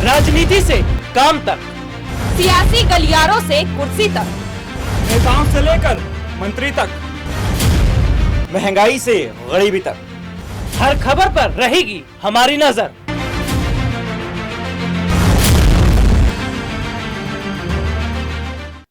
राजनीति से काम तक, सियासी गलियारों से कुर्सी तक, नेताओं से लेकर मंत्री तक, महंगाई से गरीबी तक, हर खबर पर रहेगी हमारी नजर।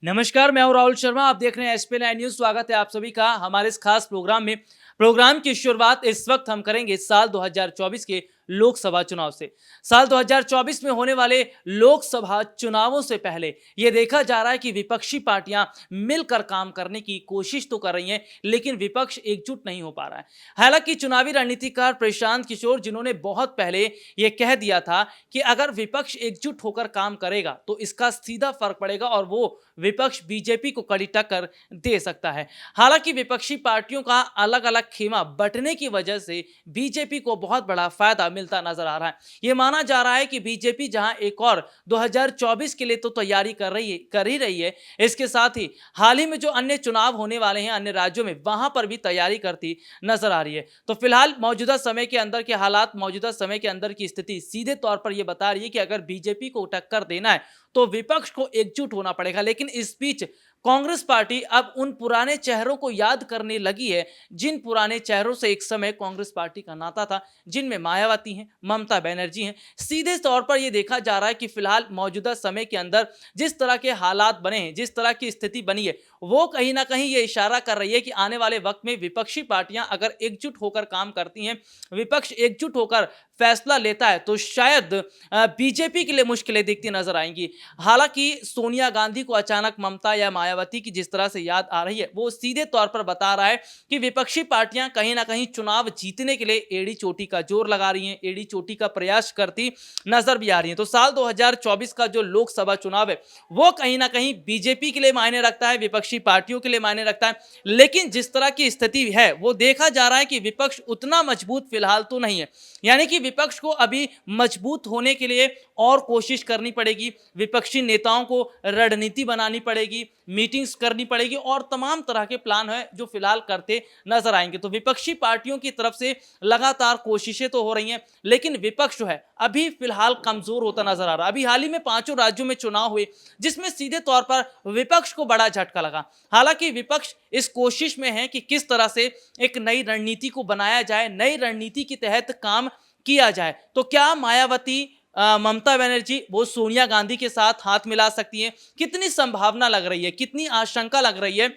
नमस्कार, मैं हूं राहुल शर्मा। आप देख रहे हैं SP9 न्यूज। स्वागत है आप सभी का हमारे इस खास प्रोग्राम में। प्रोग्राम की शुरुआत इस वक्त हम करेंगे साल 2024 के लोकसभा चुनाव से। साल 2024 में होने वाले लोकसभा चुनावों से पहले यह देखा जा रहा है कि विपक्षी पार्टियां मिलकर काम करने की कोशिश तो कर रही हैं, लेकिन विपक्ष एकजुट नहीं हो पा रहा है। हालांकि चुनावी रणनीतिकार प्रशांत किशोर, जिन्होंने बहुत पहले यह कह दिया था कि अगर विपक्ष एकजुट होकर काम करेगा तो इसका सीधा फर्क पड़ेगा और वो विपक्ष बीजेपी को कड़ी टक्कर दे सकता है। हालांकि विपक्षी पार्टियों का अलग अलग खेमा बंटने की वजह से बीजेपी को बहुत बड़ा फायदा मिलता नजर आ रहा है। यह माना जा रहा है कि बीजेपी जहां एक और 2024 के लिए तो तैयारी कर ही रही है, इसके साथ ही हाल ही में जो अन्य चुनाव होने वाले हैं अन्य राज्यों में, वहां पर भी तैयारी करती नजर आ रही है। तो फिलहाल मौजूदा समय के अंदर के हालात, मौजूदा समय के अंदर की स्थिति सीधे तौर पर यह बता रही है कि अगर बीजेपी को टक्कर देना है तो विपक्ष को एकजुट होना पड़ेगा। लेकिन इस बीच कांग्रेस पार्टी अब उन पुराने चेहरों को याद करने लगी है जिन पुराने चेहरों से एक समय कांग्रेस पार्टी का नाता था, जिनमें मायावती हैं, ममता बनर्जी हैं। सीधे तौर पर यह देखा जा रहा है कि फिलहाल मौजूदा समय के अंदर जिस तरह के हालात बने हैं, जिस तरह की स्थिति बनी है, वो कहीं ना कहीं ये इशारा कर रही है कि आने वाले वक्त में विपक्षी पार्टियां अगर एकजुट होकर काम करती हैं, विपक्ष एकजुट होकर फैसला लेता है, तो शायद बीजेपी के लिए मुश्किलें दिखती नजर आएंगी। हालांकि सोनिया गांधी को अचानक ममता या मायावती की जिस तरह से याद आ रही है, वो सीधे तौर पर बता रहा है कि विपक्षी पार्टियां कहीं ना कहीं चुनाव जीतने के लिए एड़ी चोटी का जोर लगा रही हैं, एड़ी चोटी का प्रयास करती नजर भी आ रही हैं। तो साल 2024 का जो लोकसभा चुनाव है वो कहीं ना कहीं बीजेपी के लिए मायने रखता है, विपक्षी पार्टियों के लिए मायने रखता है। लेकिन जिस तरह की स्थिति है वो देखा जा रहा है कि विपक्ष उतना मजबूत फिलहाल तो नहीं है, यानी कि विपक्ष को अभी मजबूत होने के लिए और कोशिश करनी पड़ेगी। विपक्षी नेताओं को रणनीति बनानी पड़ेगी, मीटिंग्स करनी पड़ेगी और तमाम तरह के प्लान है जो फिलहाल करते नजर आएंगे। तो विपक्षी पार्टियों की तरफ से लगातार कोशिशें तो हो रही हैं, लेकिन विपक्ष जो है अभी फिलहाल कमजोर होता नजर आ रहा है। अभी हाल ही में 5 राज्यों में चुनाव हुए जिसमें सीधे तौर पर विपक्ष को बड़ा झटका लगा। हालांकि विपक्ष इस कोशिश में है कि किस तरह से एक नई रणनीति को बनाया जाए, नई रणनीति के तहत काम किया जाए। तो क्या मायावती, ममता बनर्जी वो सोनिया गांधी के साथ हाथ मिला सकती हैं? कितनी संभावना लग रही है, कितनी आशंका लग रही है?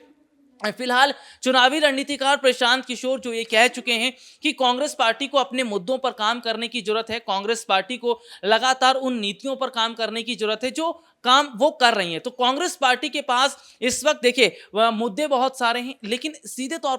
फिलहाल चुनावी रणनीतिकार प्रशांत किशोर जो ये कह चुके हैं कि कांग्रेस पार्टी को अपने मुद्दों पर काम करने की जरूरत है, कांग्रेस पार्टी को लगातार उन नीतियों पर काम करने की जरूरत है जो काम वो कर रही है। तो कांग्रेस पार्टी के पास इस वक्त देखिए मुद्दे बहुत सारे हैं, लेकिन सीधे तौर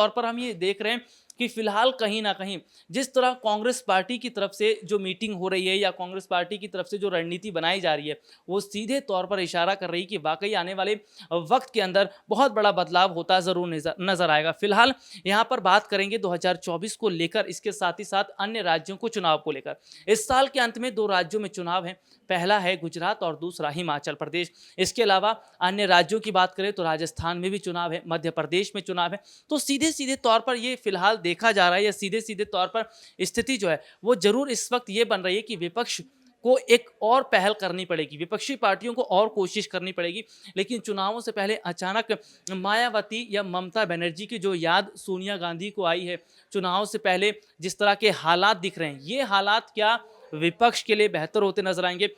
पर हम ये देख रहे हैं कि फिलहाल कहीं ना कहीं जिस तरह कांग्रेस पार्टी की तरफ से जो मीटिंग हो रही है या कांग्रेस पार्टी की तरफ से जो रणनीति बनाई जा रही है, वो सीधे तौर पर इशारा कर रही है कि वाकई आने वाले वक्त के अंदर बहुत बड़ा बदलाव होता जरूर नजर आएगा। फिलहाल यहाँ पर बात करेंगे 2024 को लेकर, इसके साथ ही साथ अन्य राज्यों को चुनाव को लेकर। इस साल के अंत में 2 राज्यों में चुनाव है, पहला है गुजरात और दूसरा हिमाचल प्रदेश। इसके अलावा अन्य राज्यों की बात करें तो राजस्थान में भी चुनाव है, मध्य प्रदेश में चुनाव है। तो सीधे तौर पर ये फिलहाल देखा जा रहा है या सीधे तौर पर स्थिति जो है वो जरूर इस वक्त ये बन रही है कि विपक्ष को एक और पहल करनी पड़ेगी, विपक्षी पार्टियों को और कोशिश करनी पड़ेगी। लेकिन चुनावों से पहले अचानक मायावती या ममता बनर्जी की जो याद सोनिया गांधी को आई है, चुनाव से पहले जिस तरह के हालात दिख रहे हैं, ये हालात क्या विपक्ष के लिए बेहतर होते नजर आएंगे?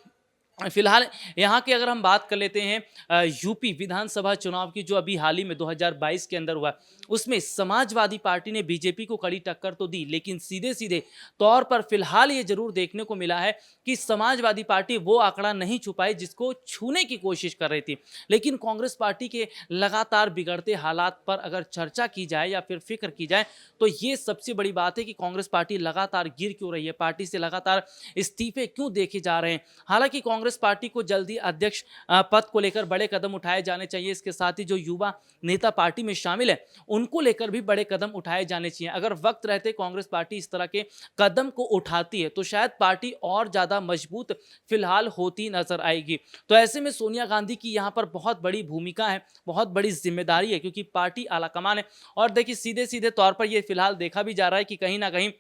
फिलहाल यहाँ की अगर हम बात कर लेते हैं यूपी विधानसभा चुनाव की, जो अभी हाल ही में 2022 के अंदर हुआ, उसमें समाजवादी पार्टी ने बीजेपी को कड़ी टक्कर तो दी, लेकिन सीधे तौर पर फिलहाल ये जरूर देखने को मिला है कि समाजवादी पार्टी वो आंकड़ा नहीं छू पाई जिसको छूने की कोशिश कर रही थी। लेकिन कांग्रेस पार्टी के लगातार बिगड़ते हालात पर अगर चर्चा की जाए या फिर फिक्र की जाए तो ये सबसे बड़ी बात है कि कांग्रेस पार्टी लगातार गिर क्यों रही है, पार्टी से लगातार इस्तीफे क्यों देखे जा रहे हैं। हालांकि कांग्रेस पार्टी को जल्दी अध्यक्ष पद को लेकर बड़े कदम उठाए जाने चाहिए। इसके साथ ही जो युवा नेता पार्टी में शामिल है उनको लेकर भी बड़े कदम उठाए जाने चाहिए। अगर वक्त रहते कांग्रेस पार्टी इस तरह के कदम को उठाती है तो शायद पार्टी और ज्यादा मजबूत फिलहाल होती नजर आएगी। तो ऐसे में सोनिया गांधी की यहाँ पर बहुत बड़ी भूमिका है, बहुत बड़ी जिम्मेदारी है, क्योंकि पार्टी आलाकमान है। और देखिए सीधे तौर पर यह फिलहाल देखा भी जा रहा है कि कहीं ना कहीं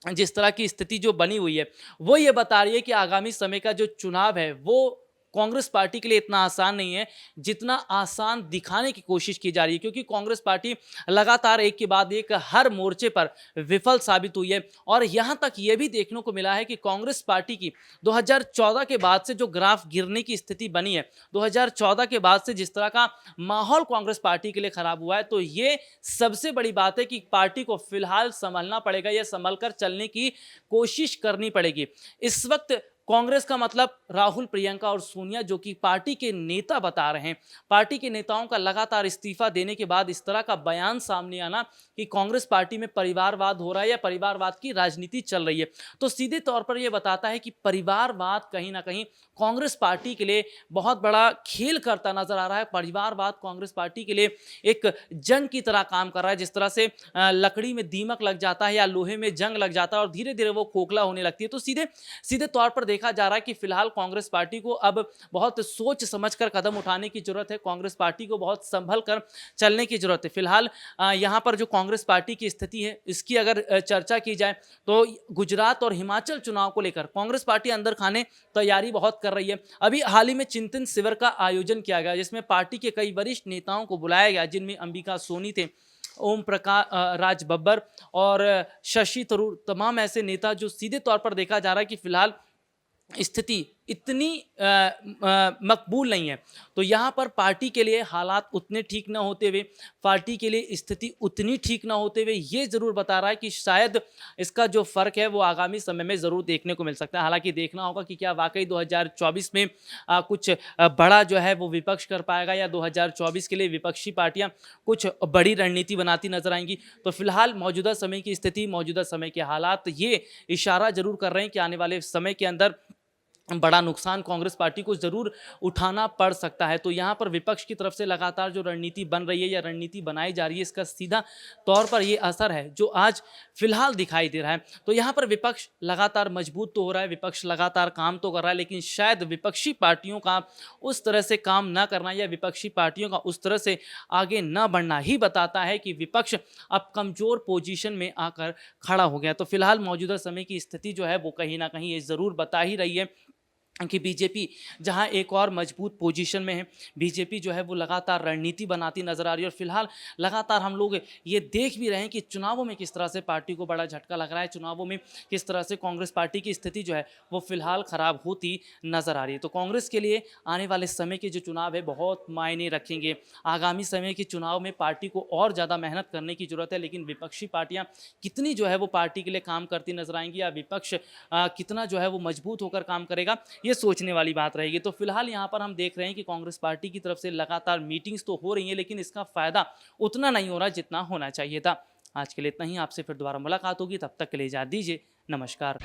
जिस तरह की स्थिति जो बनी हुई है वो ये बता रही है कि आगामी समय का जो चुनाव है वो कांग्रेस पार्टी के लिए इतना आसान नहीं है जितना आसान दिखाने की कोशिश की जा रही है, क्योंकि कांग्रेस पार्टी लगातार एक के बाद एक हर मोर्चे पर विफल साबित हुई है। और यहां तक ये भी देखने को मिला है कि कांग्रेस पार्टी की 2014 के बाद से जो ग्राफ गिरने की स्थिति बनी है, 2014 के बाद से जिस तरह का माहौल कांग्रेस पार्टी के लिए खराब हुआ है, तो ये सबसे बड़ी बात है कि पार्टी को फिलहाल संभलना पड़ेगा या संभल कर चलने की कोशिश करनी पड़ेगी। इस वक्त कांग्रेस का मतलब राहुल, प्रियंका और सोनिया, जो कि पार्टी के नेता बता रहे हैं, पार्टी के नेताओं का लगातार इस्तीफा देने के बाद इस तरह का बयान सामने आना कि कांग्रेस पार्टी में परिवारवाद हो रहा है या परिवारवाद की राजनीति चल रही है, तो सीधे तौर पर यह बताता है कि परिवारवाद कहीं ना कहीं कांग्रेस पार्टी के लिए बहुत बड़ा खेल करता नजर आ रहा है। परिवारवाद कांग्रेस पार्टी के लिए एक जंग की तरह काम कर रहा है। जिस तरह से लकड़ी में दीमक लग जाता है या लोहे में जंग लग जाता है और धीरे धीरे वो खोखला होने लगती है, तो सीधे सीधे तौर पर देखा जा रहा है कि फिलहाल कांग्रेस पार्टी को अब बहुत सोच समझकर कदम उठाने की जरूरत है। कांग्रेस पार्टी को बहुत संभल कर चलने की जरूरत है। फिलहाल यहाँ पर जो कांग्रेस पार्टी की स्थिति है इसकी अगर चर्चा की जाए तो गुजरात और हिमाचल चुनाव को लेकर कांग्रेस पार्टी अंदर खाने तैयारी बहुत कर रही है। अभी हाल ही में चिंतन शिविर का आयोजन किया गया जिसमें पार्टी के कई वरिष्ठ नेताओं को बुलाया गया, जिनमें अंबिका सोनी थे, ओम प्रकाश राज बब्बर और शशि थरूर, तमाम ऐसे नेता जो सीधे तौर पर देखा जा रहा है कि फिलहाल स्थिति इतनी मकबूल नहीं है। तो यहाँ पर पार्टी के लिए हालात उतने ठीक ना होते हुए, पार्टी के लिए स्थिति उतनी ठीक ना होते हुए ये ज़रूर बता रहा है कि शायद इसका जो फ़र्क है वो आगामी समय में ज़रूर देखने को मिल सकता है। हालांकि देखना होगा कि क्या वाकई 2024 में कुछ बड़ा जो है वो विपक्ष कर पाएगा या 2024 के लिए विपक्षी पार्टियाँ कुछ बड़ी रणनीति बनाती नजर आएंगी। तो फिलहाल मौजूदा समय की स्थिति, मौजूदा समय के हालात ये इशारा ज़रूर कर रहे हैं कि आने वाले समय के अंदर बड़ा नुकसान कांग्रेस पार्टी को जरूर उठाना पड़ सकता है। तो यहाँ पर विपक्ष की तरफ से लगातार जो रणनीति बन रही है या रणनीति बनाई जा रही है, इसका सीधा तौर पर ये असर है जो आज फिलहाल दिखाई दे रहा है। तो यहाँ पर विपक्ष लगातार मजबूत तो हो रहा है, विपक्ष लगातार काम तो कर रहा है, लेकिन शायद विपक्षी पार्टियों का उस तरह से काम ना करना या विपक्षी पार्टियों का उस तरह से आगे ना बढ़ना ही बताता है कि विपक्ष अब कमजोर पोजीशन में आकर खड़ा हो गया। तो फिलहाल मौजूदा समय की स्थिति जो है वो कहीं ना कहीं ये ज़रूर बता ही रही है कि बीजेपी जहां एक और मजबूत पोजीशन में है, बीजेपी जो है वो लगातार रणनीति बनाती नजर आ रही है। और फिलहाल लगातार हम लोग ये देख भी रहे हैं कि चुनावों में किस तरह से पार्टी को बड़ा झटका लग रहा है, चुनावों में किस तरह से कांग्रेस पार्टी की स्थिति जो है वो फिलहाल खराब होती नजर आ रही है। तो कांग्रेस के लिए आने वाले समय के जो चुनाव है बहुत मायने रखेंगे। आगामी समय के चुनाव में पार्टी को और ज़्यादा मेहनत करने की जरूरत है, लेकिन विपक्षी पार्टियाँ कितनी जो है वो पार्टी के लिए काम करती नजर आएंगी या विपक्ष कितना जो है वो मजबूत होकर काम करेगा, ये सोचने वाली बात रहेगी। तो फिलहाल यहाँ पर हम देख रहे हैं कि कांग्रेस पार्टी की तरफ से लगातार मीटिंग्स तो हो रही हैं, लेकिन इसका फायदा उतना नहीं हो रहा जितना होना चाहिए था। आज के लिए इतना ही, आपसे फिर दोबारा मुलाकात होगी, तब तक के लिए इजाज़त दीजिए, नमस्कार।